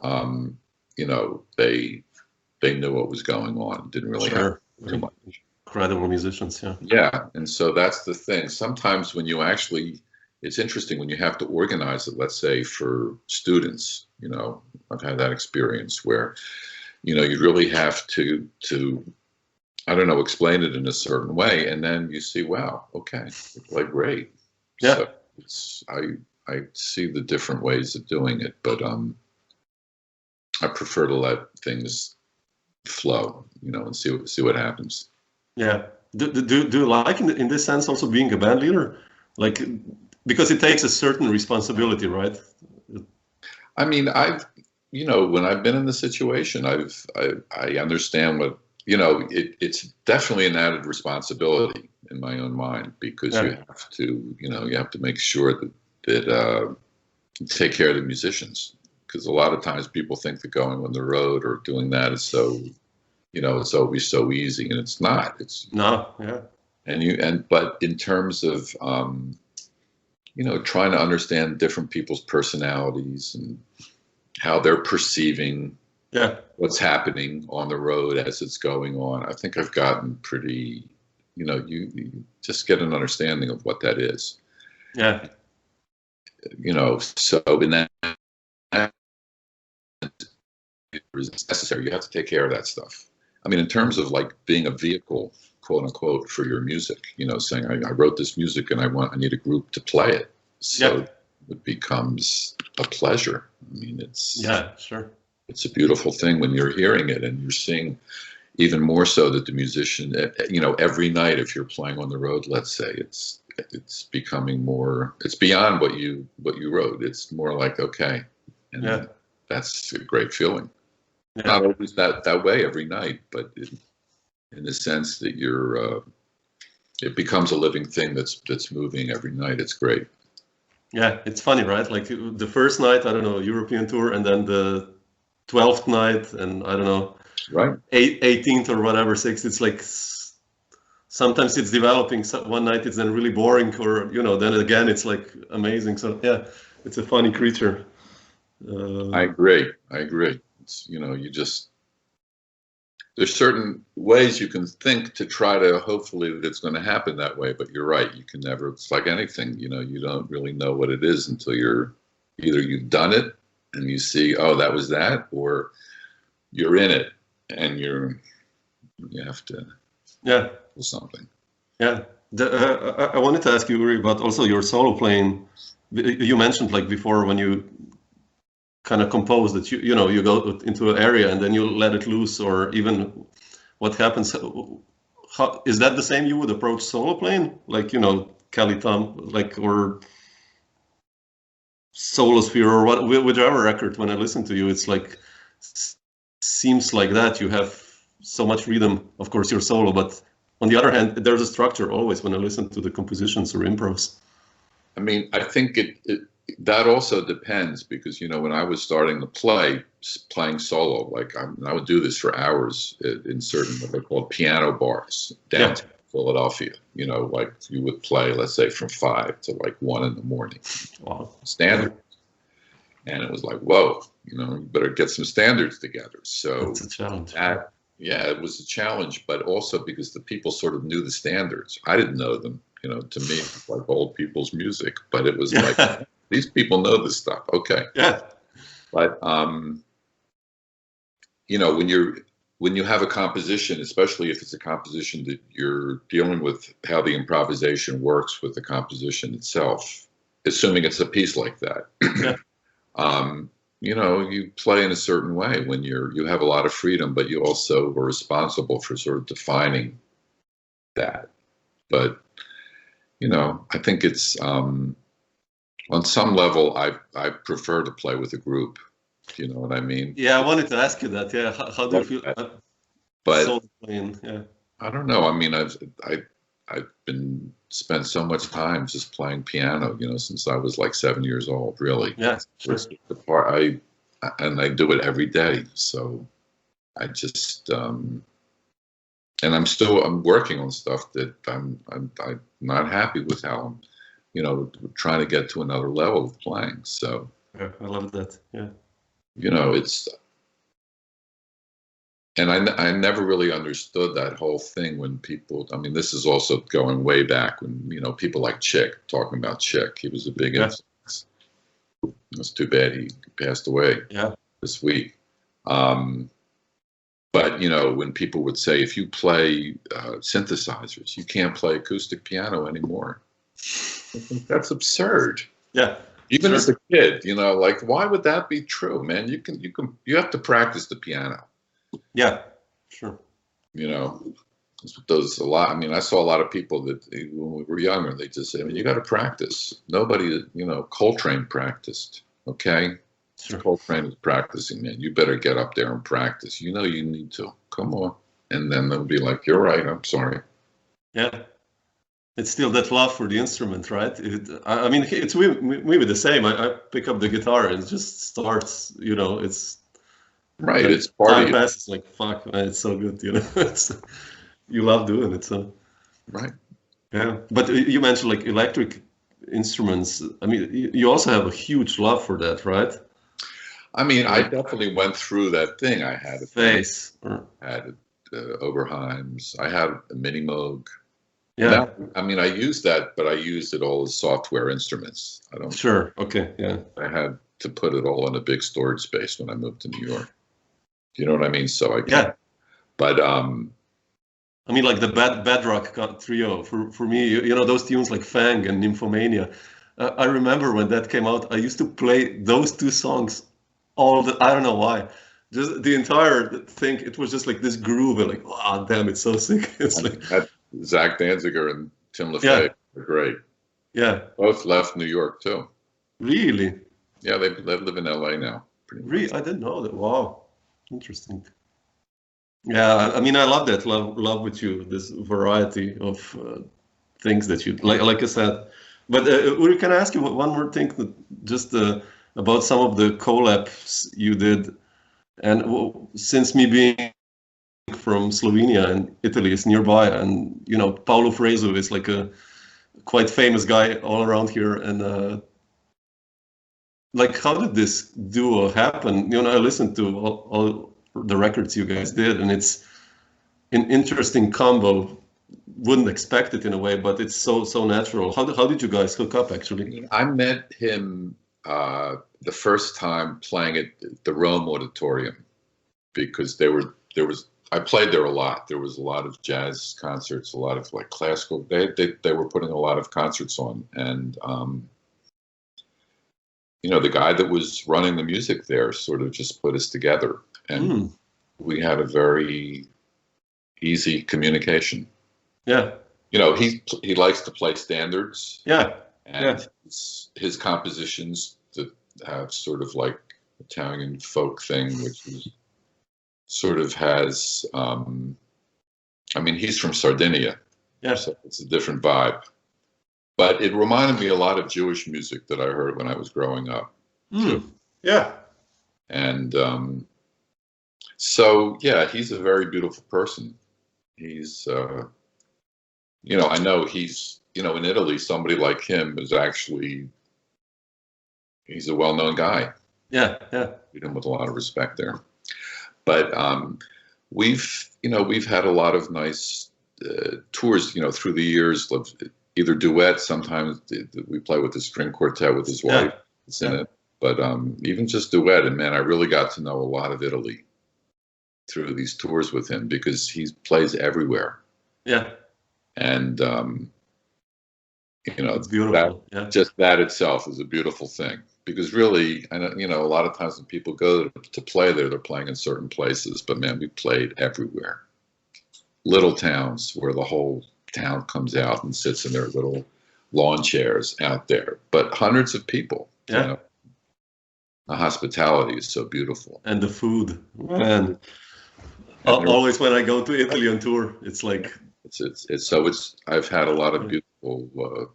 you know, they knew what was going on. Didn't really have too much. Incredible musicians, Yeah, and so that's the thing. Sometimes when you actually, it's interesting when you have to organize it, let's say for students, you know, I've had that experience where, you know, you really have to I don't know, explain it in a certain way, and then you see, wow, okay, they play great. Yeah. So it's, I see the different ways of doing it, but I prefer to let things flow, you know, and see what happens. Yeah. Do you like in this sense also being a band leader, like, because it takes a certain responsibility, right? I mean, you know, when I've been in the situation, I understand what, you know, it's definitely an added responsibility in my own mind, because you have to, you know, you have to make sure that you take care of the musicians, because a lot of times people think that going on the road or doing that is so, you know, it's always so easy, and it's not. It's no, yeah. But in terms of you know, trying to understand different people's personalities and how they're perceiving what's happening on the road as it's going on, I think I've gotten pretty, you know, you just get an understanding of what that is. Yeah. You know, so in that it's necessary. You have to take care of that stuff. I mean, in terms of like being a vehicle, quote unquote, for your music, you know, saying I wrote this music and I need a group to play it. So it becomes a pleasure. I mean, it's it's a beautiful thing when you're hearing it and you're seeing, even more so that the musician, you know, every night if you're playing on the road, let's say, it's becoming more, it's beyond what you wrote. It's more like, okay, and that's a great feeling. Not always that way every night, but in the sense that you're it becomes a living thing that's moving every night. It's great. Yeah, it's funny, right? Like the first night, I don't know, European tour, and then the 12th night, and I don't know, 18th or whatever, 6th. It's like sometimes it's developing. One night it's then really boring, or, you know, then again it's like amazing. So yeah, it's a funny creature. I agree. It's, you know, there's certain ways you can think to try to, hopefully that it's going to happen that way, but you're right. You can never, it's like anything, you know, you don't really know what it is until you've done it and you see, oh, that was that, or you're in it and you have to do something. Yeah. I wanted to ask you, Uri, about also your solo playing. You mentioned like before when you kind of compose that you know, you go into an area and then you let it loose, or even what happens. How is that the same you would approach solo playing, like, you know, Kelly Tom, like, or Solosphere, or whichever record? When I listen to you, it's like seems like that you have so much freedom. Of course you're solo, but on the other hand there's a structure always when I listen to the compositions or improvs. I mean, I think that also depends, because, you know, when I was starting to playing solo, like I would do this for hours in certain what they call piano bars downtown Philadelphia. You know, like you would play, let's say, from 5 to like 1 in the morning. Wow. Standard. And it was like, whoa, you know, you better get some standards together. So it's a challenge. It was a challenge, but also because the people sort of knew the standards. I didn't know them. You know, to me, it was like old people's music, but it was like, these people know this stuff. Okay. Yeah. But, you know, when you have a composition, especially if it's a composition that you're dealing with how the improvisation works with the composition itself, assuming it's a piece like that, you know, you play in a certain way when you have a lot of freedom, but you also were responsible for sort of defining that. But, you know, I think it's, on some level, I prefer to play with a group. You know what I mean? Yeah, I wanted to ask you that. Yeah, how do you feel? But playing, yeah. I don't know. I mean, I've spent so much time just playing piano, you know, since I was like 7 years old. Really, yeah, sure. The part I do it every day. So I just and I'm working on stuff that I'm not happy with how I'm, you know, trying to get to another level of playing. So yeah, I love that. Yeah, you know, it's. And I never really understood that whole thing when people, I mean, this is also going way back when, you know, people like Chick, talking about Chick. He was a big influence. It's too bad he passed away this week. But, you know, when people would say, if you play synthesizers, you can't play acoustic piano anymore. I think that's absurd. Yeah. Even as a kid, you know, like, why would that be true, man? You have to practice the piano. Yeah, sure. You know, those a lot. I mean, I saw a lot of people that when we were younger, they just say, I mean, you got to practice. Nobody, you know, Coltrane practiced. Okay. Sure. Coltrane is practicing, man. You better get up there and practice. You know, you need to. Come on. And then they'll be like, you're right. I'm sorry. Yeah. It's still that love for the instrument, right? I mean, it's maybe the same. I pick up the guitar and it just starts, you know, it's. Right, like, it's part time of passes like fuck, man, it's so good, you know. You love doing it, so. Right. Yeah, but you mentioned like electric instruments. I mean, you also have a huge love for that, right? I mean, I definitely went through that thing. I had a Face. I had Oberheims. I had a Mini Moog. Yeah. Now, I mean, I used that, but I used it all as software instruments. I don't. Sure. Okay. Yeah. I had to put it all in a big storage space when I moved to New York. You know what I mean? So I can't. Yeah. But I mean, like the Bedrock trio for me, you know, those tunes like Fang and Nymphomania. I remember when that came out, I used to play those two songs I don't know why. Just the entire thing, it was just like this groove, and like, wow, damn, it's so sick. It's like Zach Danziger and Tim LaFay are great. Yeah. Both left New York too. Really? Yeah, they live in LA now. Really? I didn't know that. Wow. Interesting. Yeah, I mean, I love that love with you, this variety of things that you like I said. But Uri, can I ask you one more thing, just about some of the collabs you did, and since me being from Slovenia and Italy is nearby, and you know, Paolo Fresu is like a quite famous guy all around here, and like, how did this duo happen? You know, I listened to all the records you guys did, and it's an interesting combo. Wouldn't expect it in a way, but it's so natural. How did you guys hook up, actually? I met him the first time playing at the Rome Auditorium, because I played there a lot. There was a lot of jazz concerts, a lot of like classical. They were putting a lot of concerts on, and you know, the guy that was running the music there sort of just put us together, and we had a very easy communication. Yeah. You know, he likes to play standards. Yeah. And his compositions that have sort of like Italian folk thing, which is sort of has, I mean, he's from Sardinia. Yeah. So it's a different vibe. But it reminded me a lot of Jewish music that I heard when I was growing up. Yeah. And so, yeah, he's a very beautiful person. He's, you know, I know he's, you know, in Italy, somebody like him is actually, he's a well-known guy. Yeah, yeah. Treat him with a lot of respect there. But we've had a lot of nice tours, you know, through the years, of either duets. Sometimes we play with the string quartet with his wife. It's in it. But even just duet. And man, I really got to know a lot of Italy through these tours with him, because he plays everywhere. Yeah. And, you know, it's beautiful. Just that itself is a beautiful thing. Because really, you know, a lot of times when people go to play there, they're playing in certain places. But man, we played everywhere. Little towns where the whole town comes out and sits in their little lawn chairs out there, but hundreds of people. Yeah. You know, the hospitality is so beautiful, and the food, man. Always when I go to Italy on tour, it's like I've had a lot of beautiful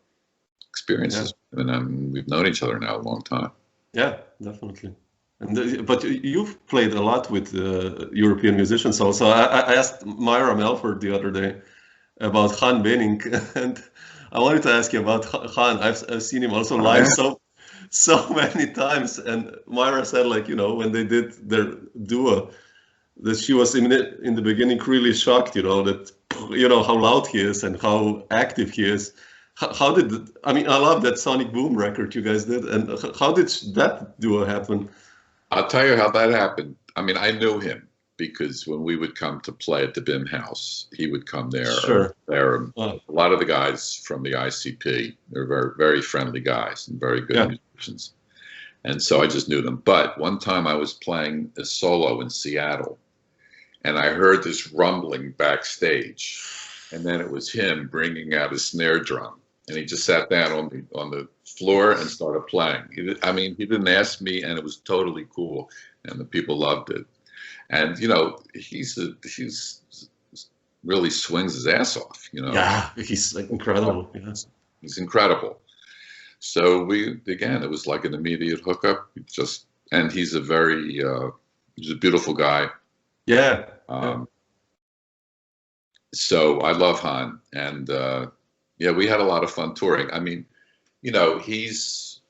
experiences, and we've known each other now a long time. Yeah, definitely. But you've played a lot with European musicians also. I asked Myra Melford the other day about Han Benning, and I wanted to ask you about Han. I've seen him also live so many times, and Myra said, like, you know, when they did their duo, that she was in the beginning really shocked, you know, that, you know, how loud he is and how active he is. How did I mean, I love that Sonic Boom record you guys did, and how did that duo happen? I'll tell you how that happened. I mean, I knew him because when we would come to play at the BIM House, he would come there. Sure. A lot of the guys from the ICP, they're very, very friendly guys and very good musicians. And so I just knew them. But one time I was playing a solo in Seattle, and I heard this rumbling backstage, and then it was him bringing out a snare drum, and he just sat down on the floor and started playing. He didn't ask me, and it was totally cool, and the people loved it. And you know, he's really swings his ass off. You know, yeah, he's like incredible. Yeah. He's incredible. So it was like an immediate hookup. And he's a beautiful guy. Yeah. So I love Han, and we had a lot of fun touring. I mean, you know, his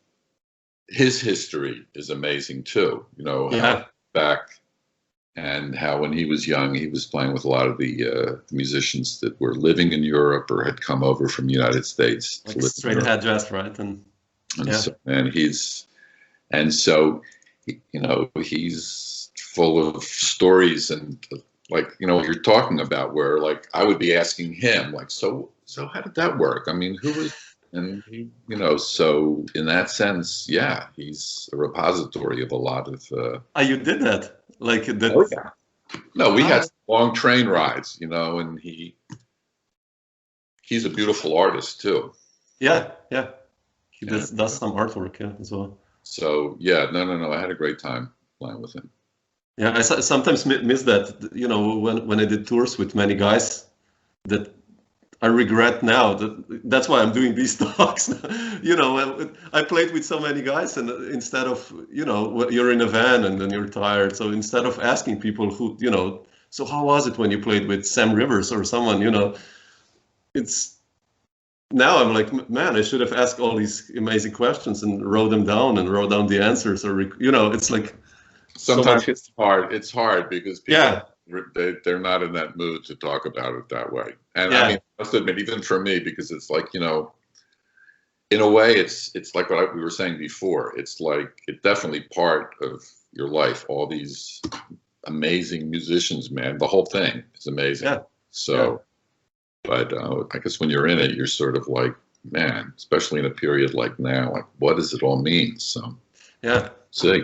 history is amazing too. You know, how back and how when he was young, he was playing with a lot of the musicians that were living in Europe or had come over from the United States. Like straight ahead jazz, right? He's full of stories and like, you know, what you're talking about, where like I would be asking him like, so how did that work? I mean, who was, and he, you know, so in that sense, yeah, he's a repository of a lot of. You did that, like that. Oh, yeah. No, we had long train rides, you know, and he's a beautiful artist too. Yeah. He does some artwork, as well. So yeah, no, I had a great time playing with him. Yeah, I sometimes miss that, you know, when I did tours with many guys, that I regret now. That's why I'm doing these talks. You know, I played with so many guys, and instead of, you know, you're in a van and then you're tired. So instead of asking people who, you know, so how was it when you played with Sam Rivers or someone, you know, now I'm like, man, I should have asked all these amazing questions and wrote them down and wrote down the answers, or, you know, it's like. Sometimes it's hard. It's hard because people, they're not in that mood to talk about it that way. And I mean, I must admit, even for me, because it's like, you know, in a way, it's like what we were saying before. It's like, it's definitely part of your life. All these amazing musicians, man, the whole thing is amazing. Yeah. So, but I guess when you're in it, you're sort of like, man, especially in a period like now, like, what does it all mean? So, see.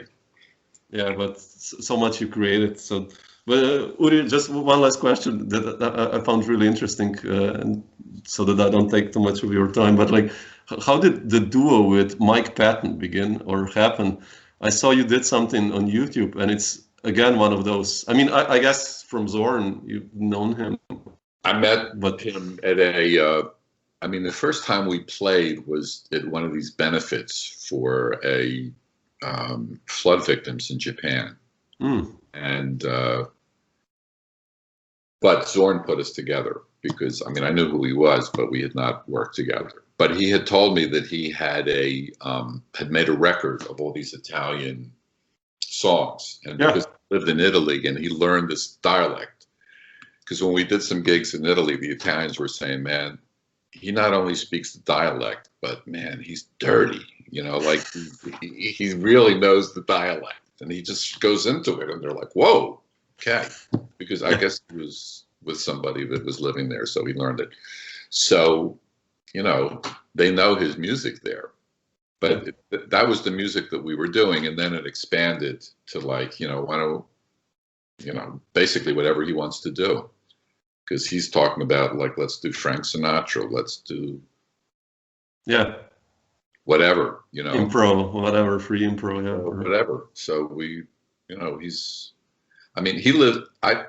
Yeah, but so much you created. So, but Uri, just one last question that I found really interesting, and so that I don't take too much of your time. But like, how did the duo with Mike Patton begin or happen? I saw you did something on YouTube, and it's again one of those. I mean, I guess from Zorn, you've known him. I met him at I mean, the first time we played was at one of these benefits for a. Flood victims in Japan, and but Zorn put us together because I mean I knew who he was, but we had not worked together. But he had told me that he had had made a record of all these Italian songs, and because he lived in Italy and he learned this dialect. Because when we did some gigs in Italy, the Italians were saying, "Man, he not only speaks the dialect, but man, he's dirty." You know, like he really knows the dialect, and he just goes into it, and they're like, "Whoa, okay," because I guess he was with somebody that was living there, so he learned it. So, you know, they know his music there, but that was the music that we were doing, and then it expanded to like, you know, basically whatever he wants to do. because he's talking about like, let's do Frank Sinatra, let's do whatever, you know, improv, whatever, free improv, whatever. So we, you know, I mean, he lived. I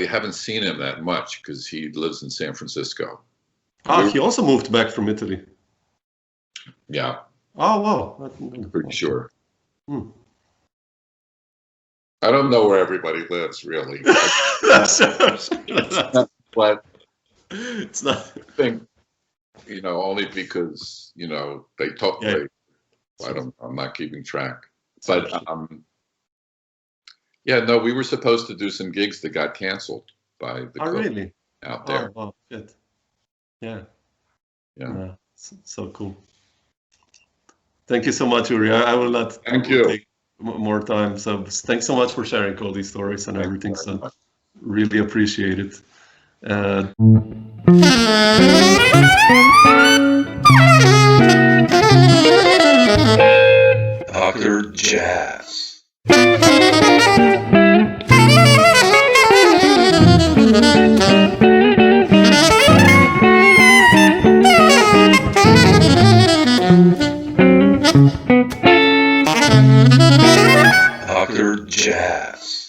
haven't seen him that much because he lives in San Francisco. He also moved back from Italy. Yeah. Oh wow, I'm pretty sure. Hmm. I don't know where everybody lives, really. But it's not. I think, you know, only because, you know, they talk. Yeah. I'm not keeping track. But yeah, no, we were supposed to do some gigs that got canceled by the really out there. Oh, wow, good. Yeah. So cool. Thank you so much, Uri. I will not take more time. So thanks so much for sharing all these stories and everything. So really appreciate it. Dr. Jazz. Dr. Jazz.